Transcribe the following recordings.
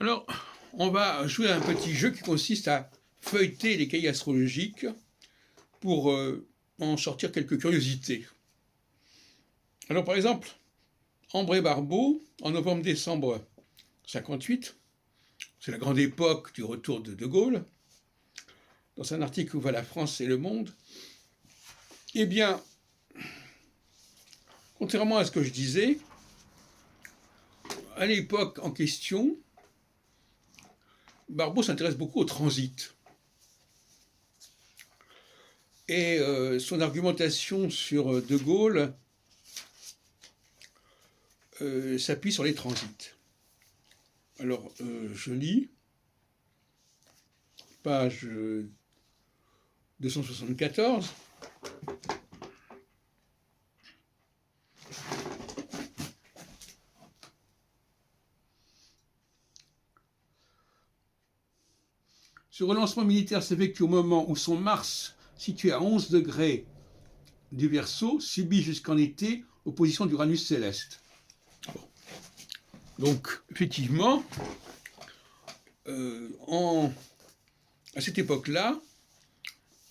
Alors, on va jouer à un petit jeu qui consiste à feuilleter les cahiers astrologiques pour en sortir quelques curiosités. Alors, par exemple, André Barbeau, en novembre-décembre 58, c'est la grande époque du retour de De Gaulle, dans un article où va la France et le monde, eh bien, contrairement à ce que je disais, à l'époque en question, Barbeau s'intéresse beaucoup au transit. Et son argumentation sur De Gaulle s'appuie sur les transits. Alors, je lis, page 274. Ce relancement militaire s'effectue au moment où son Mars, situé à 11 degrés du Verseau, subit jusqu'en été l'opposition d'Uranus céleste. Bon. Donc, effectivement, à cette époque-là,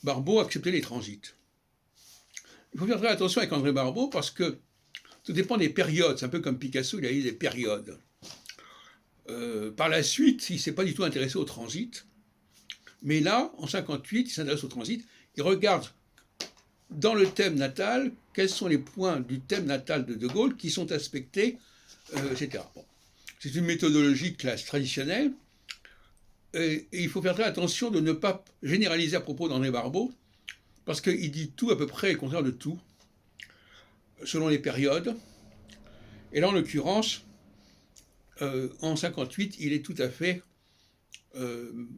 Barbeau acceptait les transits. Il faut faire très attention avec André Barbeau parce que tout dépend des périodes. C'est un peu comme Picasso, il a eu des périodes. Par la suite, il ne s'est pas du tout intéressé au transit. Mais là, en 58, il s'intéresse au transit. Il regarde dans le thème natal quels sont les points du thème natal de De Gaulle qui sont aspectés, etc. Bon. C'est une méthodologie classe traditionnelle. Et il faut faire très attention de ne pas généraliser à propos d'André Barbeau, parce qu'il dit tout à peu près et le contraire de tout, selon les périodes. Et là, en l'occurrence, en 58, il est tout à fait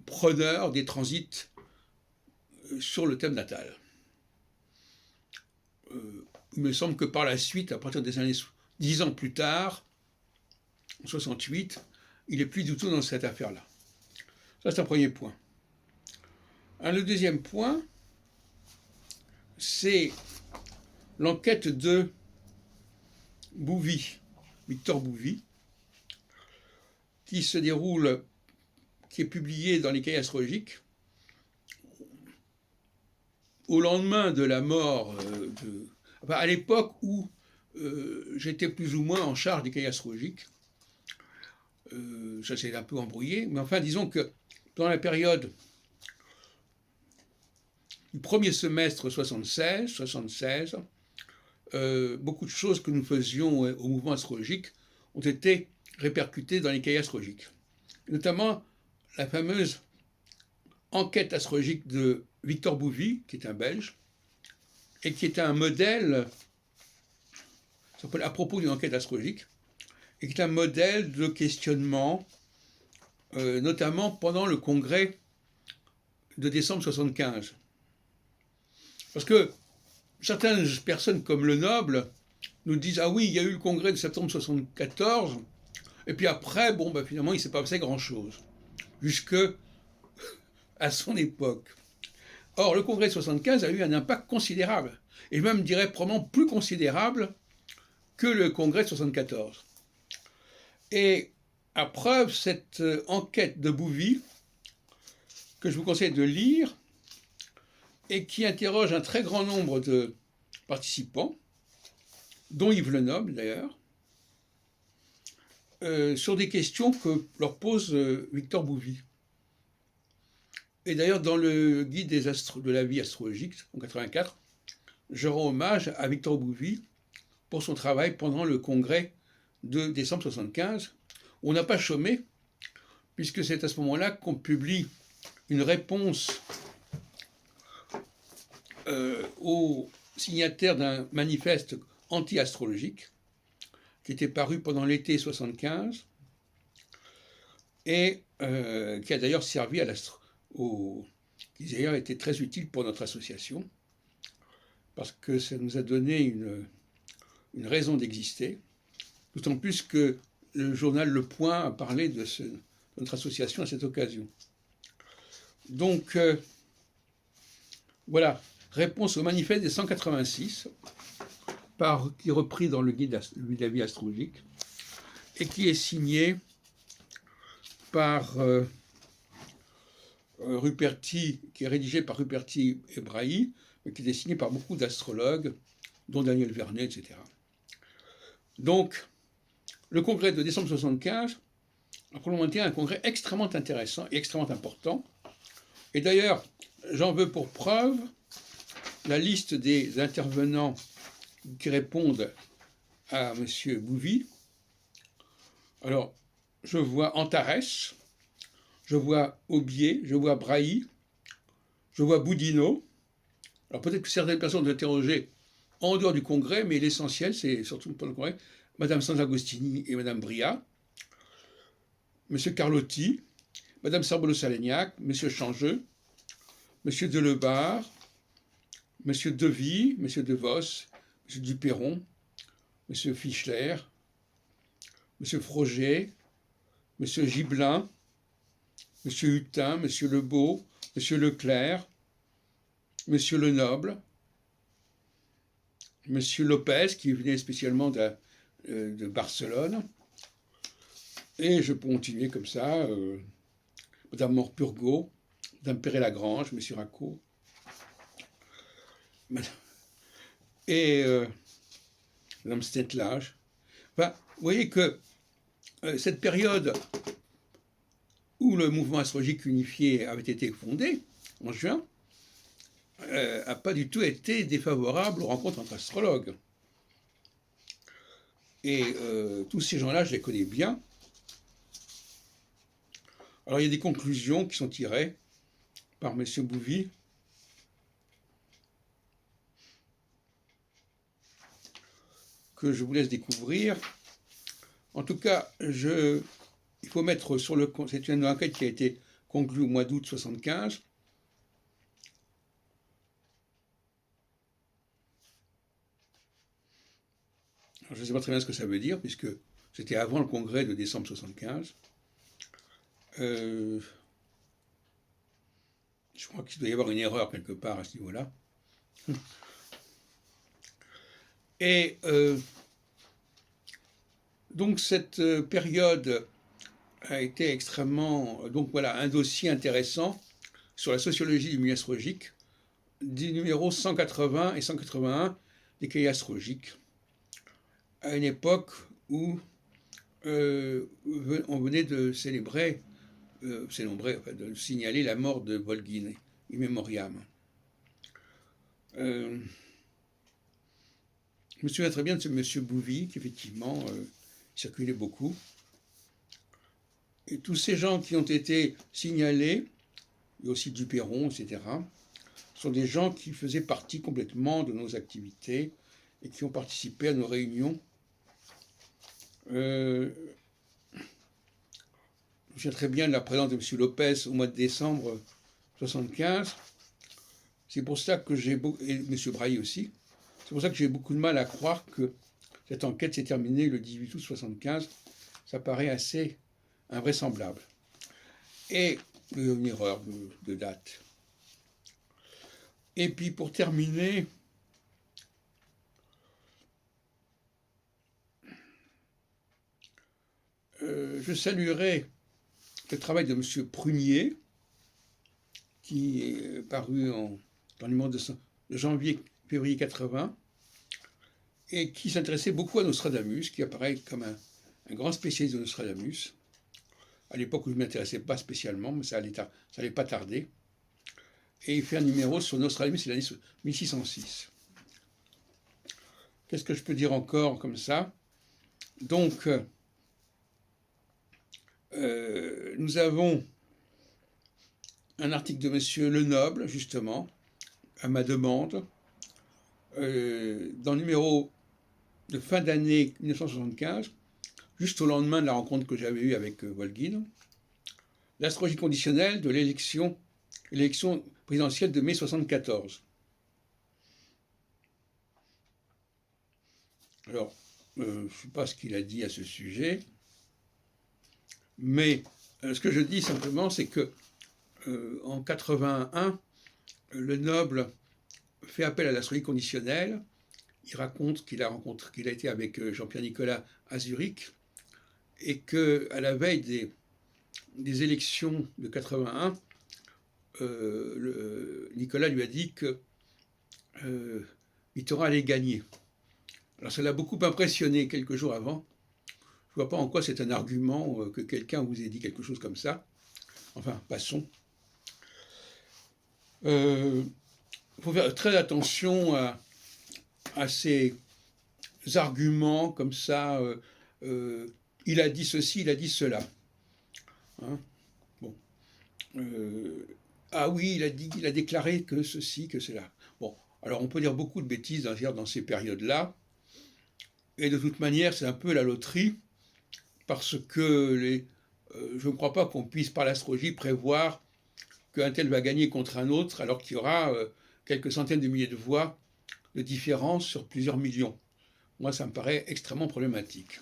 preneur des transits sur le thème natal. Il me semble que par la suite, à partir des années 10 ans plus tard, en 68, il n'est plus du tout dans cette affaire-là. Ça, c'est un premier point. Le deuxième point, c'est l'enquête de Bouvy, Victor Bouvy, qui se déroule, qui est publiée dans les cahiers astrologiques au lendemain de la mort à l'époque où j'étais plus ou moins en charge des cahiers astrologiques. Ça s'est un peu embrouillé, mais enfin, disons que dans la période du premier semestre 76, beaucoup de choses que nous faisions au mouvement astrologique ont été répercutées dans les cahiers astrologiques. Notamment la fameuse enquête astrologique de Victor Bouvy, qui est un Belge, et qui est un modèle, ça s'appelle à propos d'une enquête astrologique, et qui est un modèle de questionnement, notamment pendant le congrès de décembre 75. Parce que certaines personnes comme Le Noble nous disent « Ah oui, il y a eu le congrès de septembre 74, et puis après, bon, ben, finalement, il ne s'est pas passé grand-chose, jusque à son époque. » Or, le congrès de 75 a eu un impact considérable, et même, je dirais, probablement plus considérable que le congrès de 74. Et à preuve, cette enquête de Bouvy, que je vous conseille de lire, et qui interroge un très grand nombre de participants, dont Yves Le Noble d'ailleurs, sur des questions que leur pose Victor Bouvy. Et d'ailleurs, dans le guide de la vie astrologique, en 84, je rends hommage à Victor Bouvy pour son travail pendant le congrès de décembre 75. On n'a pas chômé, puisque c'est à ce moment-là qu'on publie une réponse aux signataires d'un manifeste anti-astrologique qui était paru pendant l'été 75 et qui a d'ailleurs servi qui d'ailleurs été très utile pour notre association parce que ça nous a donné une raison d'exister, d'autant plus que le journal Le Point a parlé de notre association à cette occasion. Donc, voilà, réponse au manifeste des 186, qui est repris dans le guide de la vie astrologique, et qui est signé par Ruperti, qui est rédigé par Ruperti et Brahi, mais qui est signé par beaucoup d'astrologues, dont Daniel Vernet, etc. Donc, le congrès de décembre 1975 a probablement été un congrès extrêmement intéressant et extrêmement important. Et d'ailleurs, j'en veux pour preuve la liste des intervenants qui répondent à M. Bouvy. Alors, je vois Antares, je vois Aubier, je vois Brahi, je vois Boudinot. Alors peut-être que certaines personnes ont interrogé en dehors du congrès, mais l'essentiel, c'est surtout pour le congrès, Mme Sanzagostini et Mme Bria, M. Carlotti, Mme Sarbolo-Salignac, M. Changeux, M. Delebarre, M. Devy, M. DeVos, M. Duperron, M. Fischler, M. Froget, M. Gibelin, M. Hutin, M. Lebeau, M. Leclerc, M. Lenoble, M. Lopez, qui venait spécialement de Barcelone, et je peux continuer comme ça, Mme Morpurgo, Mme Perret-Lagrange, M. Racco, et Mme Stetlage. Enfin, vous voyez que cette période où le mouvement astrologique unifié avait été fondé, en juin, n'a pas du tout été défavorable aux rencontres entre astrologues. Et tous ces gens-là, je les connais bien. Alors, il y a des conclusions qui sont tirées par M. Bouvy, que je vous laisse découvrir. En tout cas, il faut mettre sur le... C'est une enquête qui a été conclue au mois d'août 1975. Alors, je ne sais pas très bien ce que ça veut dire, puisque c'était avant le congrès de décembre 1975. Je crois qu'il doit y avoir une erreur quelque part à ce niveau-là. Et donc cette période a été extrêmement... Donc voilà, un dossier intéressant sur la sociologie du milieu astrologique, des numéros 180 et 181 des cahiers astrologiques, à une époque où on venait de célébrer, de signaler la mort de Volgin, in memoriam. Je me souviens très bien de ce monsieur Bouvy, qui effectivement circulait beaucoup. Et tous ces gens qui ont été signalés, et aussi Duperron, etc., sont des gens qui faisaient partie complètement de nos activités et qui ont participé à nos réunions. Je me souviens très bien de la présence de M. Lopez au mois de décembre 1975. C'est pour ça que et M. Brahi aussi, c'est pour ça que j'ai beaucoup de mal à croire que cette enquête s'est terminée le 18 août 1975. Ça paraît assez invraisemblable. Et une erreur de date. Et puis pour terminer, je saluerai le travail de M. Prunier, qui est paru dans le numéro de janvier-février 80, et qui s'intéressait beaucoup à Nostradamus, qui apparaît comme un grand spécialiste de Nostradamus. À l'époque où je ne m'intéressais pas spécialement, mais ça allait pas tarder. Et il fait un numéro sur Nostradamus, c'est l'année 1606. Qu'est-ce que je peux dire encore comme ça? Donc, nous avons un article de M. Lenoble, justement, à ma demande, dans le numéro de fin d'année 1975, juste au lendemain de la rencontre que j'avais eue avec Volgin, l'astrologie conditionnelle de l'élection présidentielle de mai 1974. Alors, je ne sais pas ce qu'il a dit à ce sujet, mais ce que je dis simplement, c'est que en 81, Lenoble fait appel à l'astrologie conditionnelle. Il raconte qu'il a été avec Jean-Pierre Nicolas à Zurich et qu'à la veille des élections de 81, Nicolas lui a dit que Mitterrand allait gagner. Alors ça l'a beaucoup impressionné quelques jours avant. Je ne vois pas en quoi c'est un argument que quelqu'un vous ait dit quelque chose comme ça. Enfin, passons. Il faut faire très attention à ces arguments comme ça. Il a dit ceci, il a dit cela. Hein, bon. Ah oui, il a déclaré que ceci, que cela. Bon, alors on peut dire beaucoup de bêtises dans ces périodes-là. Et de toute manière, c'est un peu la loterie, parce que je ne crois pas qu'on puisse, par l'astrologie, prévoir qu'un tel va gagner contre un autre, alors qu'il y aura quelques centaines de milliers de voix de différence sur plusieurs millions. Moi, ça me paraît extrêmement problématique.